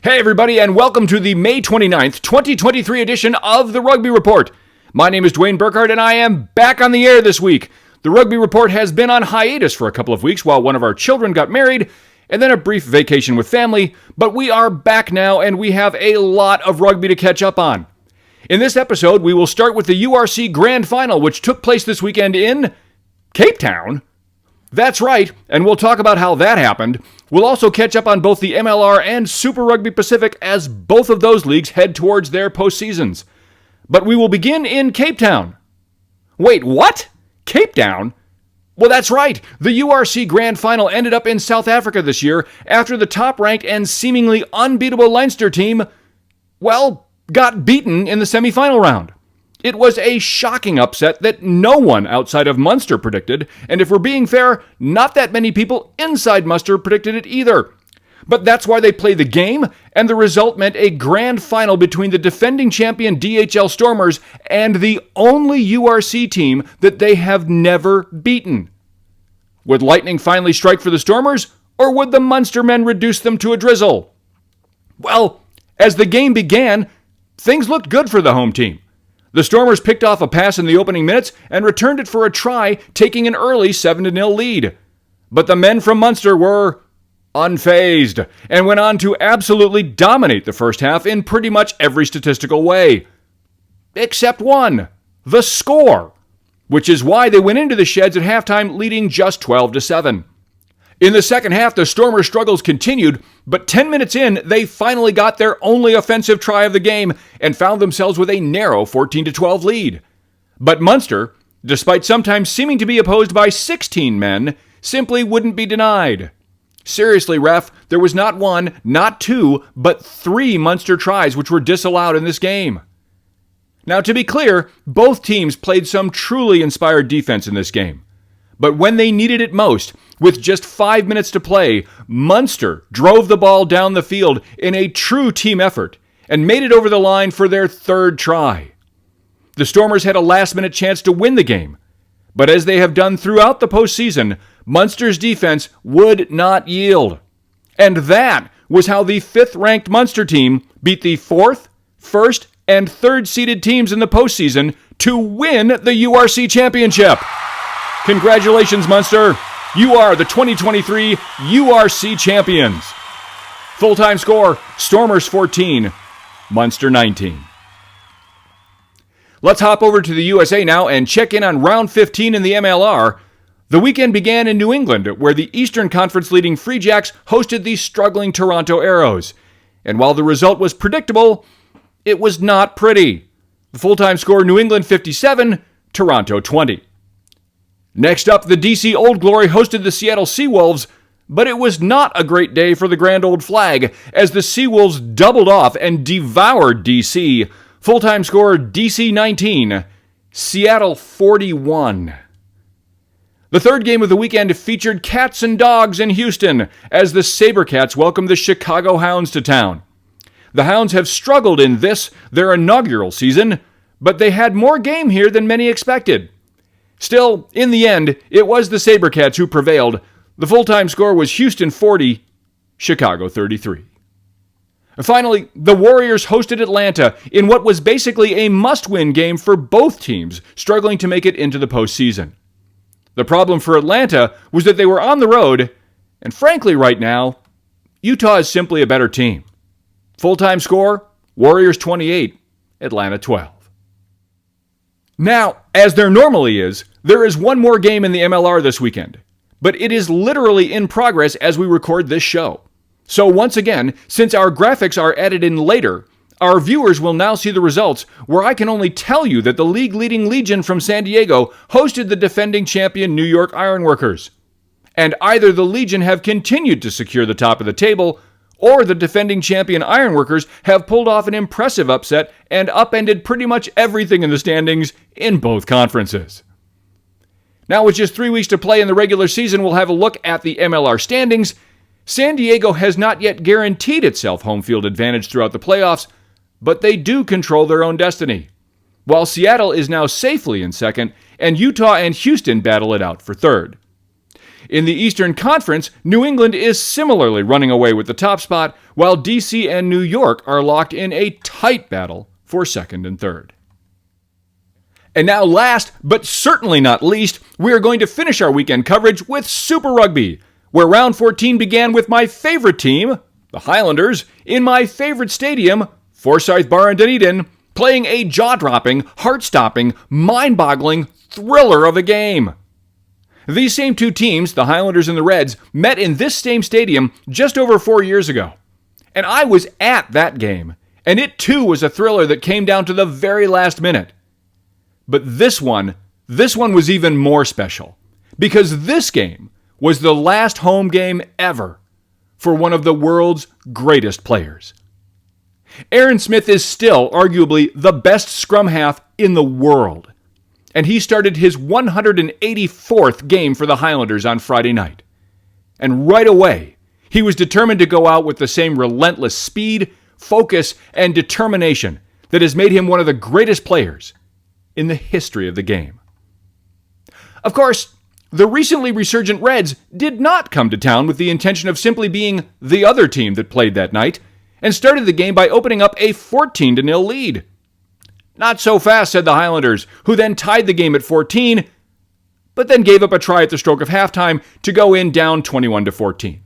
Hey everybody, and welcome to the May 29th, 2023 edition of the Rugby Report. My name is Dwayne Burkhardt, and I am back on the air this week. The Rugby Report has been on hiatus for a couple of weeks while one of our children got married, and then a brief vacation with family, but we are back now, and we have a lot of rugby to catch up on. In this episode, we will start with the URC Grand Final, which took place this weekend in Cape Town. That's right, and we'll talk about how that happened. We'll also catch up on both the MLR and Super Rugby Pacific as both of those leagues head towards their postseasons. But we will begin in Cape Town. Wait, what? Cape Town? Well, that's right. The URC Grand Final ended up in South Africa this year after the top-ranked and seemingly unbeatable Leinster team, got beaten in the semi-final round. It was a shocking upset that no one outside of Munster predicted, and if we're being fair, not that many people inside Munster predicted it either. But that's why they play the game, and the result meant a grand final between the defending champion DHL Stormers and the only URC team that they have never beaten. Would lightning finally strike for the Stormers, or would the Munster men reduce them to a drizzle? Well, as the game began, things looked good for the home team. The Stormers picked off a pass in the opening minutes and returned it for a try, taking an early 7-0 lead. But the men from Munster were unfazed and went on to absolutely dominate the first half in pretty much every statistical way. Except one, the score, which is why they went into the sheds at halftime leading just 12-7. In the second half, the Stormers' struggles continued, but 10 minutes in, they finally got their only offensive try of the game and found themselves with a narrow 14-12 lead. But Munster, despite sometimes seeming to be opposed by 16 men, simply wouldn't be denied. Seriously, ref, there was not one, not two, but 3 Munster tries which were disallowed in this game. Now, to be clear, both teams played some truly inspired defense in this game. But when they needed it most, with just 5 minutes to play, Munster drove the ball down the field in a true team effort and made it over the line for their third try. The Stormers had a last-minute chance to win the game, but as they have done throughout the postseason, Munster's defense would not yield. And that was how the 5th-ranked Munster team beat the 4th, 1st, and 3rd-seeded teams in the postseason to win the URC Championship. Congratulations, Munster. You are the 2023 URC champions. Full-time score, Stormers 14, Munster 19. Let's hop over to the USA now and check in on round 15 in the MLR. The weekend began in New England, where the Eastern Conference leading Free Jacks hosted the struggling Toronto Arrows. And while the result was predictable, it was not pretty. The full-time score, New England 57, Toronto 20. Next up, the DC Old Glory hosted the Seattle Seawolves, but it was not a great day for the Grand Old Flag, as the Seawolves doubled off and devoured DC. Full-time score, DC 19, Seattle 41. The third game of the weekend featured cats and dogs in Houston, as the SaberCats welcomed the Chicago Hounds to town. The Hounds have struggled in this, their inaugural season, but they had more game here than many expected. Still, in the end, it was the SaberCats who prevailed. The full-time score was Houston 40, Chicago 33. Finally, the Warriors hosted Atlanta in what was basically a must-win game for both teams struggling to make it into the postseason. The problem for Atlanta was that they were on the road, and frankly right now, Utah is simply a better team. Full-time score, Warriors 28, Atlanta 12. Now, as there normally is, there is one more game in the MLR this weekend, but it is literally in progress as we record this show. So once again, since our graphics are added in later, our viewers will now see the results, where I can only tell you that the league-leading Legion from San Diego hosted the defending champion New York Ironworkers. And either the Legion have continued to secure the top of the table, or the defending champion Ironworkers have pulled off an impressive upset and upended pretty much everything in the standings in both conferences. Now, with just 3 weeks to play in the regular season, we'll have a look at the MLR standings. San Diego has not yet guaranteed itself home field advantage throughout the playoffs, but they do control their own destiny. While Seattle is now safely in second, and Utah and Houston battle it out for third. In the Eastern Conference, New England is similarly running away with the top spot, while DC and New York are locked in a tight battle for second and third. And now last, but certainly not least, we are going to finish our weekend coverage with Super Rugby, where round 14 began with my favorite team, the Highlanders, in my favorite stadium, Forsyth Bar in Dunedin, playing a jaw-dropping, heart-stopping, mind-boggling thriller of a game. These same two teams, the Highlanders and the Reds, met in this same stadium just over 4 years ago. And I was at that game, and it too was a thriller that came down to the very last minute. But this one was even more special, because this game was the last home game ever for one of the world's greatest players. Aaron Smith is still arguably the best scrum half in the world, and he started his 184th game for the Highlanders on Friday night. And right away, he was determined to go out with the same relentless speed, focus, and determination that has made him one of the greatest players in the history of the game. Of course, the recently resurgent Reds did not come to town with the intention of simply being the other team that played that night, and started the game by opening up a 14-0 lead. Not so fast, said the Highlanders, who then tied the game at 14, but then gave up a try at the stroke of halftime to go in down 21-14.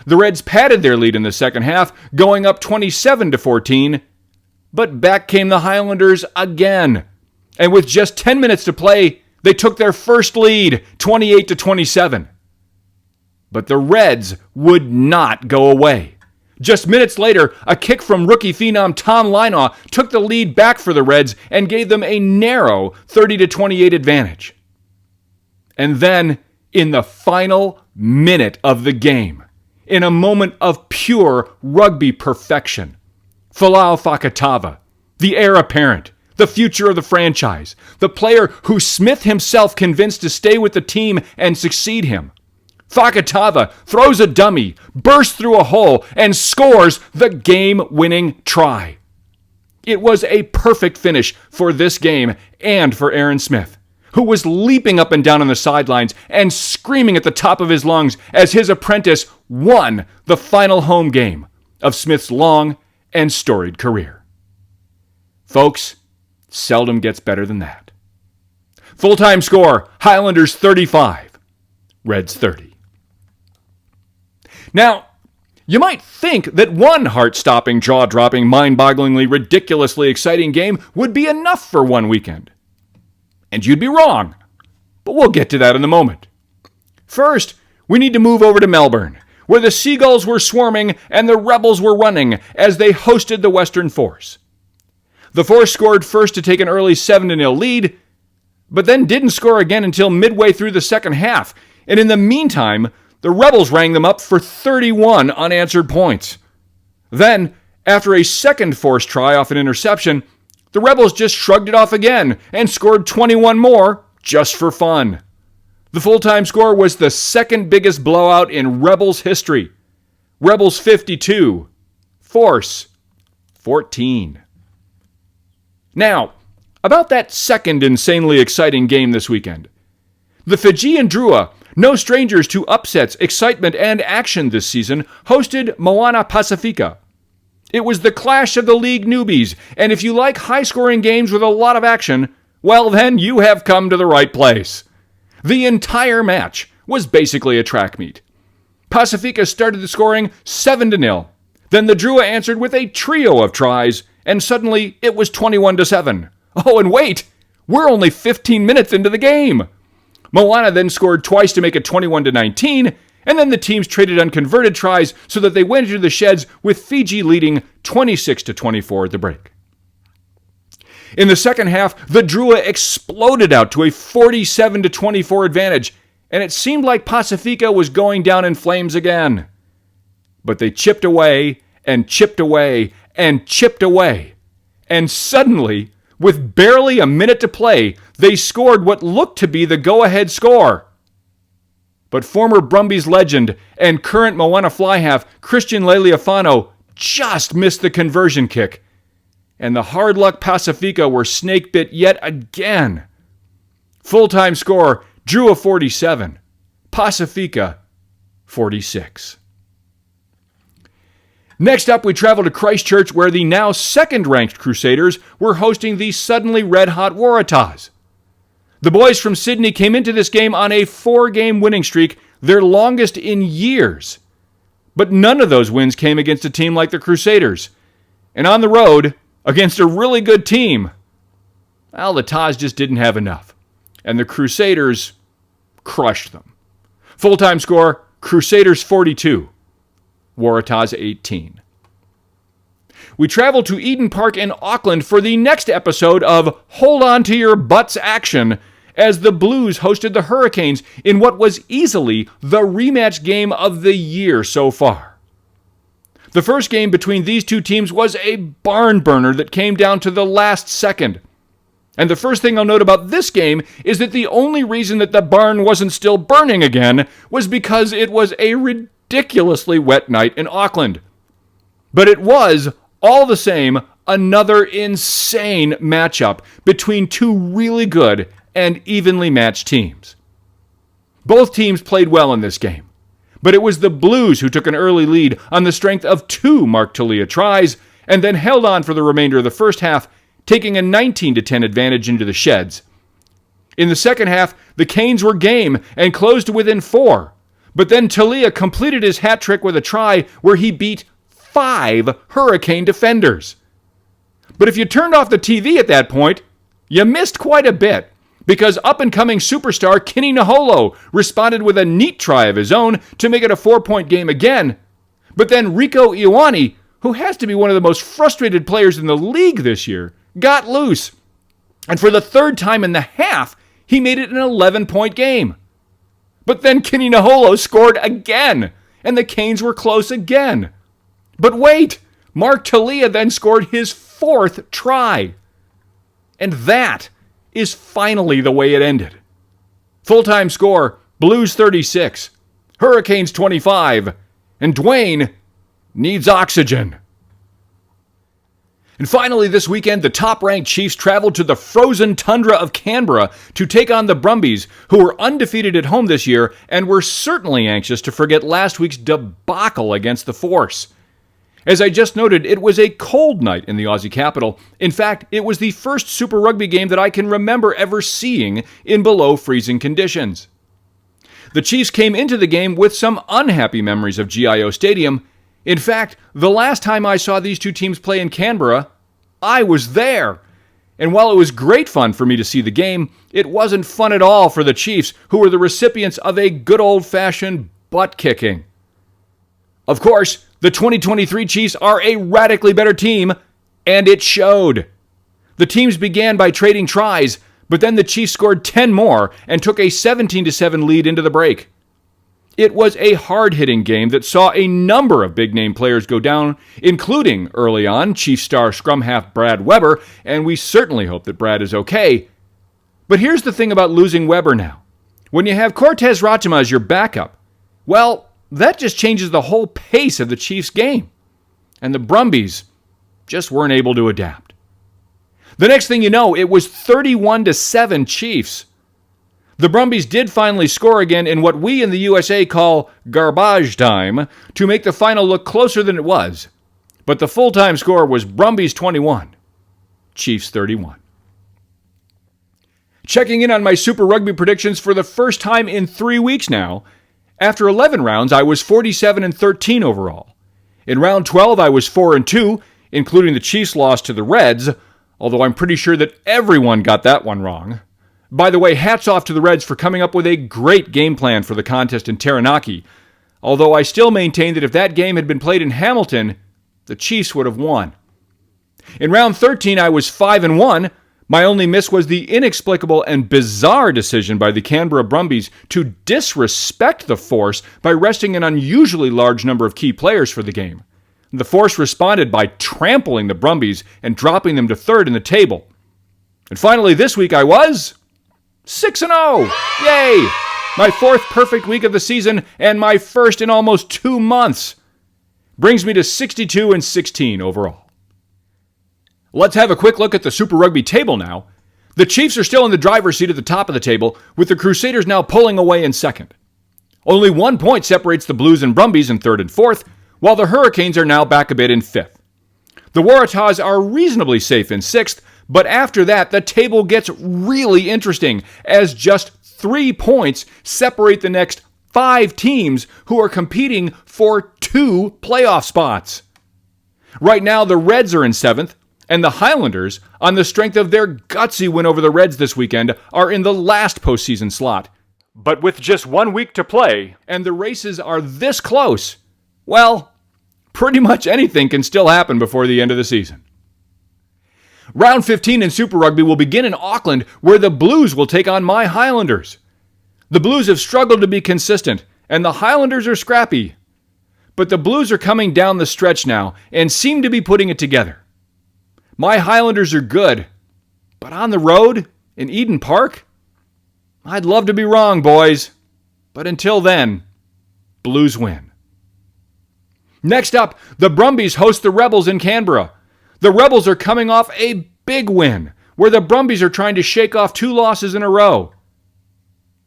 The Reds padded their lead in the second half, going up 27-14, but back came the Highlanders again. And with just 10 minutes to play, they took their first lead, 28-27. But the Reds would not go away. Just minutes later, a kick from rookie phenom Tom Linaw took the lead back for the Reds and gave them a narrow 30-28 advantage. And then, in the final minute of the game, in a moment of pure rugby perfection, Folau Fakatava, the heir apparent, the future of the franchise, the player who Smith himself convinced to stay with the team and succeed him, Fakatava throws a dummy, bursts through a hole, and scores the game-winning try. It was a perfect finish for this game and for Aaron Smith, who was leaping up and down on the sidelines and screaming at the top of his lungs as his apprentice won the final home game of Smith's long and storied career. Folks, seldom gets better than that. Full-time score, Highlanders 35, Reds 30. Now, you might think that one heart-stopping, jaw-dropping, mind-bogglingly, ridiculously exciting game would be enough for one weekend. And you'd be wrong, but we'll get to that in a moment. First, we need to move over to Melbourne, where the Seagulls were swarming and the Rebels were running as they hosted the Western Force. The Force scored first to take an early 7-0 lead, but then didn't score again until midway through the second half, and in the meantime, the Rebels rang them up for 31 unanswered points. Then, after a second Force try off an interception, the Rebels just shrugged it off again and scored 21 more just for fun. The full-time score was the second biggest blowout in Rebels history. Rebels 52, Force 14. Now, about that second insanely exciting game this weekend. The Fijian Drua, no strangers to upsets, excitement, and action this season, hosted Moana Pacifica. It was the clash of the league newbies, and if you like high-scoring games with a lot of action, well then you have come to the right place. The entire match was basically a track meet. Pacifica started the scoring 7-0. Then the Drua answered with a trio of tries, and suddenly it was 21-7. Oh, and wait! We're only 15 minutes into the game! Moana then scored twice to make it 21-19, and then the teams traded unconverted tries so that they went into the sheds with Fiji leading 26-24 at the break. In the second half, the Drua exploded out to a 47-24 advantage, and it seemed like Pacifica was going down in flames again. But they chipped away, and chipped away, and chipped away, and suddenly, with barely a minute to play, they scored what looked to be the go-ahead score. But former Brumbies legend and current Moana fly half Christian Lealiafano just missed the conversion kick, and the hard-luck Pacifica were snake-bit yet again. Full-time score, Drua 47, Pacifica 46. Next up, we travel to Christchurch, where the now second-ranked Crusaders were hosting the suddenly red-hot Waratahs. The boys from Sydney came into this game on a 4-game winning streak, their longest in years. But none of those wins came against a team like the Crusaders. And on the road, against a really good team, well, the Taz just didn't have enough. And the Crusaders crushed them. Full-time score, Crusaders 42. Waratahs 18. We travel to Eden Park in Auckland for the next episode of Hold On to Your Butts action as the Blues hosted the Hurricanes in what was easily the rematch game of the year so far. The first game between these two teams was a barn burner that came down to the last second. And the first thing I'll note about this game is that the only reason that the barn wasn't still burning again was because it was a ridiculously wet night in Auckland. But it was, all the same, another insane matchup between two really good and evenly matched teams. Both teams played well in this game, but it was the Blues who took an early lead on the strength of 2 Mark Talia tries and then held on for the remainder of the first half, taking a 19-10 advantage into the sheds. In the second half, the Canes were game and closed to within 4, but then Talia completed his hat trick with a try where he beat 5 Hurricane defenders. But if you turned off the TV at that point, you missed quite a bit, because up-and-coming superstar Kenny Naholo responded with a neat try of his own to make it a 4-point game again. But then Rico Ioane, who has to be one of the most frustrated players in the league this year, got loose. And for the third time in the half, he made it an 11-point game. But then Kenny Naholo scored again, and the Canes were close again. But wait, Mark Talia then scored his 4th try. And that is finally the way it ended. Full-time score, Blues 36, Hurricanes 25, and Dwayne needs oxygen. And finally this weekend, the top-ranked Chiefs traveled to the frozen tundra of Canberra to take on the Brumbies, who were undefeated at home this year and were certainly anxious to forget last week's debacle against the Force. As I just noted, it was a cold night in the Aussie capital. In fact, it was the first Super Rugby game that I can remember ever seeing in below-freezing conditions. The Chiefs came into the game with some unhappy memories of GIO Stadium. In fact, the last time I saw these two teams play in Canberra, I was there. And while it was great fun for me to see the game, it wasn't fun at all for the Chiefs, who were the recipients of a good old-fashioned butt-kicking. Of course, the 2023 Chiefs are a radically better team, and it showed. The teams began by trading tries, but then the Chiefs scored 10 more and took a 17-7 lead into the break. It was a hard-hitting game that saw a number of big-name players go down, including, early on, Chiefs star scrum half Brad Weber, and we certainly hope that Brad is okay. But here's the thing about losing Weber now. When you have Cortez Rachima as your backup, well, that just changes the whole pace of the Chiefs' game. And the Brumbies just weren't able to adapt. The next thing you know, it was 31-7 Chiefs. The Brumbies did finally score again in what we in the USA call garbage time to make the final look closer than it was. But the full-time score was Brumbies 21, Chiefs 31. Checking in on my Super Rugby predictions for the first time in 3 weeks now. After 11 rounds, I was 47-13 overall. In round 12, I was 4-2, including the Chiefs' loss to the Reds, although I'm pretty sure that everyone got that one wrong. By the way, hats off to the Reds for coming up with a great game plan for the contest in Taranaki, although I still maintain that if that game had been played in Hamilton, the Chiefs would have won. In round 13, I was 5-1. My only miss was the inexplicable and bizarre decision by the Canberra Brumbies to disrespect the Force by resting an unusually large number of key players for the game. The Force responded by trampling the Brumbies and dropping them to third in the table. And finally, this week I was 6-0! Yay! My 4th perfect week of the season and my first in almost 2 months. Brings me to 62-16 overall. Let's have a quick look at the Super Rugby table now. The Chiefs are still in the driver's seat at the top of the table, with the Crusaders now pulling away in second. Only 1 point separates the Blues and Brumbies in 3rd and 4th, while the Hurricanes are now back a bit in 5th. The Waratahs are reasonably safe in 6th, but after that, the table gets really interesting, as just 3 points separate the next 5 teams who are competing for 2 playoff spots. Right now, the Reds are in 7th, and the Highlanders, on the strength of their gutsy win over the Reds this weekend, are in the last postseason slot. But with just 1 week to play, and the races are this close, well, pretty much anything can still happen before the end of the season. Round 15 in Super Rugby will begin in Auckland, where the Blues will take on my Highlanders. The Blues have struggled to be consistent, and the Highlanders are scrappy. But the Blues are coming down the stretch now and seem to be putting it together. My Highlanders are good, but on the road in Eden Park? I'd love to be wrong, boys. But until then, Blues win. Next up, the Brumbies host the Rebels in Canberra. The Rebels are coming off a big win, where the Brumbies are trying to shake off 2 losses in a row.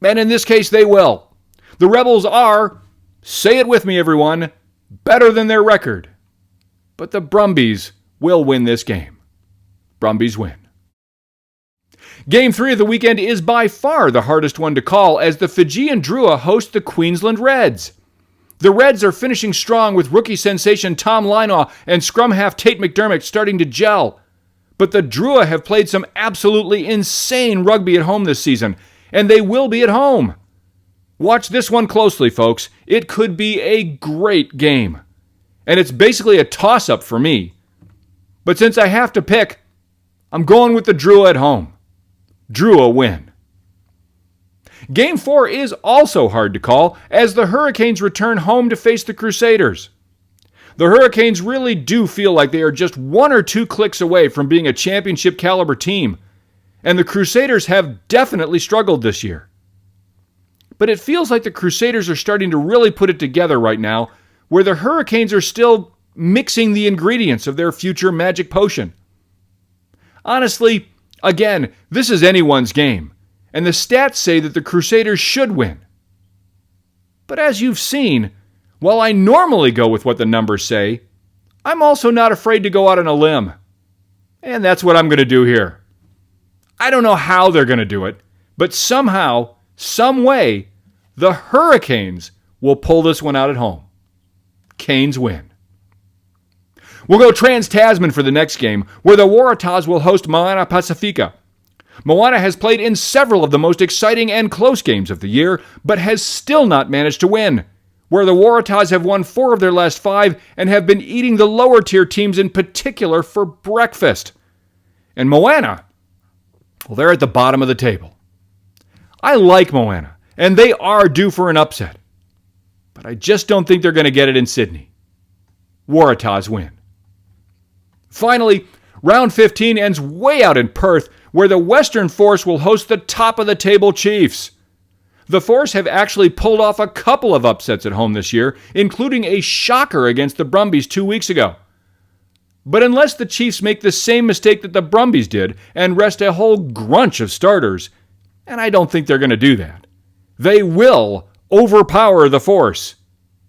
And in this case, they will. The Rebels are, say it with me everyone, better than their record. But the Brumbies will win this game. Brumbies win. Game 3 of the weekend is by far the hardest one to call, as the Fijian Drua host the Queensland Reds. The Reds are finishing strong with rookie sensation Tom Linaw and scrum half Tate McDermott starting to gel. But the Drua have played some absolutely insane rugby at home this season, and they will be at home. Watch this one closely, folks. It could be a great game. And it's basically a toss-up for me. But since I have to pick, I'm going with the Drua at home. Drua win. Game 4 is also hard to call, as the Hurricanes return home to face the Crusaders. The Hurricanes really do feel like they are just 1 or 2 clicks away from being a championship caliber team, and the Crusaders have definitely struggled this year. But it feels like the Crusaders are starting to really put it together right now, where the Hurricanes are still mixing the ingredients of their future magic potion. Honestly, again, this is anyone's game, and the stats say that the Crusaders should win. But as you've seen, while I normally go with what the numbers say, I'm also not afraid to go out on a limb. And that's what I'm going to do here. I don't know how they're going to do it, but somehow, some way, the Hurricanes will pull this one out at home. Canes win. We'll go trans-Tasman for the next game, where the Waratahs will host Moana Pacifica. Moana has played in several of the most exciting and close games of the year, but has still not managed to win, where the Waratahs have won 4 of their last 5 and have been eating the lower-tier teams in particular for breakfast. And Moana, well, they're at the bottom of the table. I like Moana, and they are due for an upset. But I just don't think they're going to get it in Sydney. Waratahs win. Finally, round 15 ends way out in Perth, where the Western Force will host the top-of-the-table Chiefs. The Force have actually pulled off a couple of upsets at home this year, including a shocker against the Brumbies 2 weeks ago. But unless the Chiefs make the same mistake that the Brumbies did and rest a whole grunch of starters, and I don't think they're going to do that, they will overpower the Force,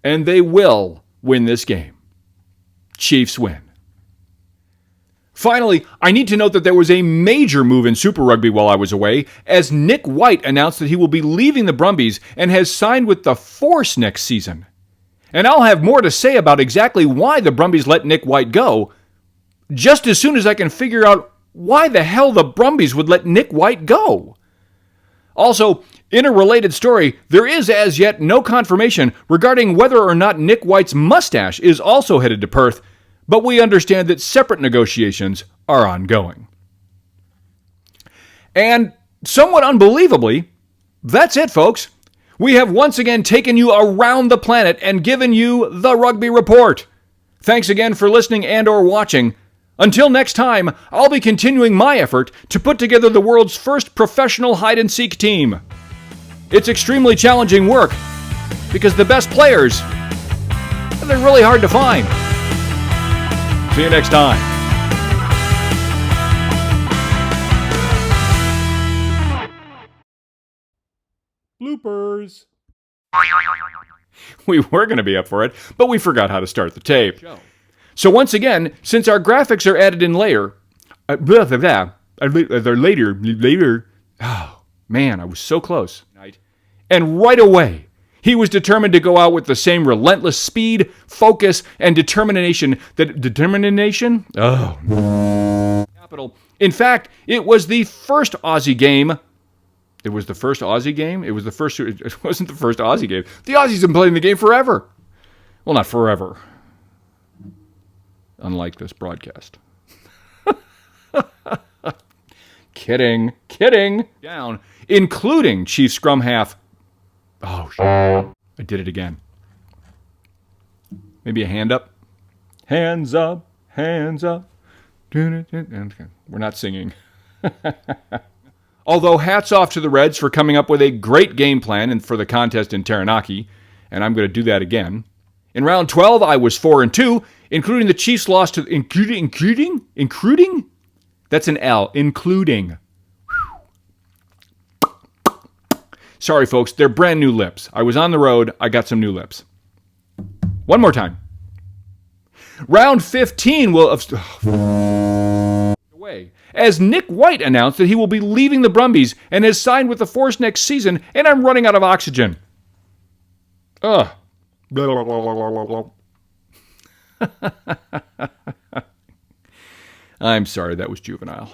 and they will win this game. Chiefs win. Finally, I need to note that there was a major move in Super Rugby while I was away, as Nick White announced that he will be leaving the Brumbies and has signed with the Force next season. And I'll have more to say about exactly why the Brumbies let Nick White go, just as soon as I can figure out why the hell the Brumbies would let Nick White go. Also, in a related story, there is as yet no confirmation regarding whether or not Nick White's mustache is also headed to Perth, but we understand that separate negotiations are ongoing. And somewhat unbelievably, that's it, folks. We have once again taken you around the planet and given you the Rugby Report. Thanks again for listening and or watching. Until next time, I'll be continuing my effort to put together the world's first professional hide-and-seek team. It's extremely challenging work, because the best players, they're really hard to find. See you next time. Bloopers. We were going to be up for it, but we forgot how to start the tape. So once again, since our graphics are added in later, oh man, I was so close. And right away, he was determined to go out with the same relentless speed, focus, and determination. Capital. In fact, it was the first Aussie game. It wasn't the first Aussie game. The Aussies have been playing the game forever. Well, not forever. Unlike this broadcast. Kidding. Down, including Chief Scrum Half. Oh, I did it again. Maybe a hand up. Hands up. We're not singing. Although hats off to the Reds for coming up with a great game plan and for the contest in Taranaki, and I'm going to do that again. In round 12, I was 4-2, including the Chiefs' loss to including. That's an L. Including. Sorry, folks, they're brand new lips. I was on the road. I got some new lips. One more time. Round 15 will away, as Nick White announced that he will be leaving the Brumbies and has signed with the Force next season, and I'm running out of oxygen. I'm sorry, that was juvenile.